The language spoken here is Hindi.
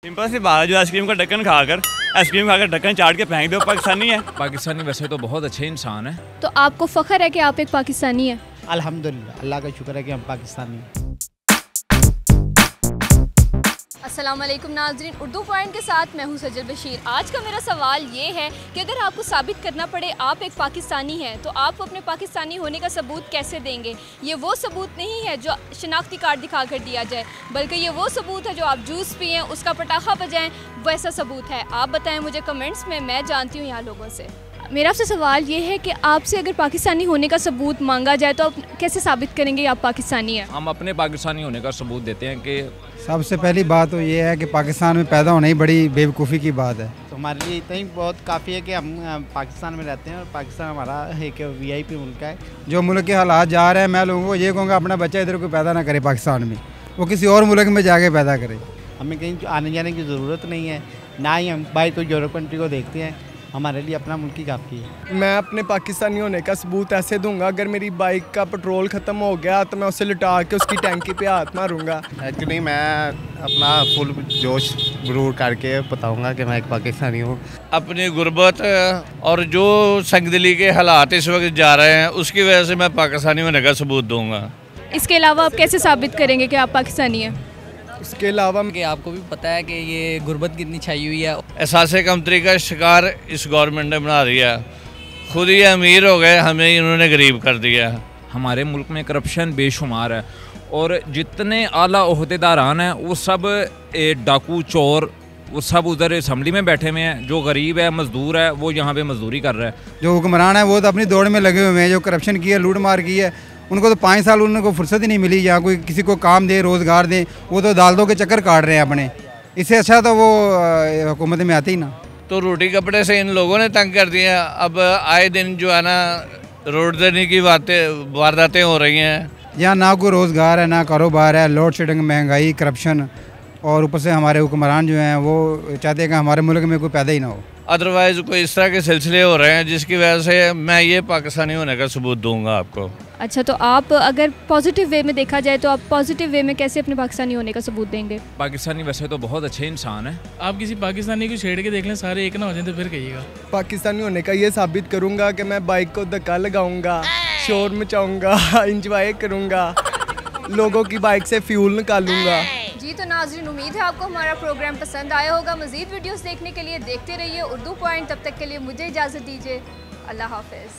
सिंपल सी बात है, जो आइसक्रीम का ढक्कन ढक्कन चाट के फेंक दो, पाकिस्तानी है। पाकिस्तानी वैसे तो बहुत अच्छे इंसान है। तो आपको फ़ख्र है कि आप एक पाकिस्तानी हैं? अल्हम्दुलिल्लाह, अल्लाह का शुक्र है कि हम पाकिस्तानी हैं। अस्सलाम वालेकुम नाज़रीन, उर्दू पॉइंट के साथ मैं हूँ सजल बशीर। आज का मेरा सवाल ये है कि अगर आपको साबित करना पड़े आप एक पाकिस्तानी हैं तो आप अपने पाकिस्तानी होने का सबूत कैसे देंगे। ये वो सबूत नहीं है जो शनाख्ती कार्ड दिखा कर दिया जाए, बल्कि ये वो सबूत है जो आप जूस पिएँ, उसका पटाखा बजाएँ, वैसा सबूत है। आप बताएँ मुझे कमेंट्स में, मैं जानती हूँ यहाँ लोगों से। मेरा आपसे सवाल ये है कि आपसे अगर पाकिस्तानी होने का सबूत मांगा जाए तो आप कैसे साबित करेंगे आप पाकिस्तानी हैं? हम अपने पाकिस्तानी होने का सबूत देते हैं कि सबसे पहली बात तो ये है कि पाकिस्तान में पैदा होना ही बड़ी बेवकूफ़ी की बात है। तो हमारे लिए इतना ही बहुत काफ़ी है कि हम पाकिस्तान में रहते हैं और पाकिस्तान हमारा एक वीआईपी मुल्क है। जो मुल्क के हालात जा रहे हैं, मैं लोगों को ये कहूँगा अपना बच्चा इधर को पैदा ना करे पाकिस्तान में, वो किसी और मुल्क में जाके पैदा करे। हमें कहीं आने जाने की ज़रूरत नहीं है, ना ही हम भाई कोई यूरोप कंट्री को देखते हैं। हमारे लिए अपना मुल्क ही काफ़ी है। मैं अपने पाकिस्तानी होने का सबूत ऐसे दूंगा, अगर मेरी बाइक का पेट्रोल ख़त्म हो गया तो मैं उसे लुटा के उसकी टैंकी पे हाथ मारूंगा। एक्चुअली मैं अपना फुल जोश गुरूर करके बताऊंगा कि मैं एक पाकिस्तानी हूँ। अपनी गुर्बत और जो संगदिली के हालात इस वक्त जा रहे हैं उसकी वजह से मैं पाकिस्तानी होने का सबूत दूंगा। इसके अलावा आप कैसे साबित करेंगे कि आप पाकिस्तानी हैं? उसके अलावा कि आपको भी पता है कि ये गुर्बत कितनी छाई हुई है। एहसास कमतरी का शिकार इस गवर्नमेंट ने बना दिया, खुद ही अमीर हो गए, हमें इन्होंने गरीब कर दिया। हमारे मुल्क में करप्शन बेशुमार है और जितने आला ओहदेदारान हैं वो सब डाकू चोर, वो सब उधर असम्बली में बैठे हुए हैं। जो गरीब है, मजदूर है, वो यहाँ पे मजदूरी कर रहा है। जो हुक्मरान है वो तो अपनी दौड़ में लगे हुए हैं। जो करप्शन की है, लूट मार की है, उनको तो 5 साल उनको फुर्सत ही नहीं मिली या कोई किसी को काम दे, रोज़गार दे। वो तो अदालतों के चक्कर काट रहे हैं अपने। इससे अच्छा तो वो हुकूमत में आते ही ना। तो रोटी कपड़े से इन लोगों ने तंग कर दिया। अब आए दिन जो है ना रोड देने की वारदातें हो रही हैं। यहाँ ना कोई रोज़गार है, ना कारोबार है, लोड शेडिंग, महंगाई, करप्शन, और ऊपर से हमारे हुक्मरान जो हैं वो चाहते हैं कि हमारे मुल्क में कोई पैदा ही ना हो। अदरवाइज़ कोई इस तरह के सिलसिले हो रहे हैं जिसकी वजह से मैं ये पाकिस्तानी होने का सबूत दूंगा आपको। अच्छा, तो आप अगर पॉजिटिव वे में देखा जाए तो आप पॉजिटिव वे में कैसे अपने पाकिस्तानी होने का सबूत देंगे? पाकिस्तानी वैसे तो बहुत अच्छे इंसान है। आप किसी पाकिस्तानी को छेड़ के देख लें, सारे एक ना हो जाए तो फिर कहिएगा। पाकिस्तानी होने का ये साबित करूंगा कि मैं बाइक को धक्का लगाऊंगा, शोर मचाऊंगा, इंजॉय करूंगा, लोगों की बाइक से फ्यूल निकालूंगा। जी तो नाज़रीन, उम्मीद है आपको हमारा प्रोग्राम पसंद आया होगा। मज़ीद वीडियोस देखने के लिए देखते रहिए उर्दू पॉइंट। तब तक के लिए मुझे इजाज़त दीजिए। अल्लाह हाफ़िज़।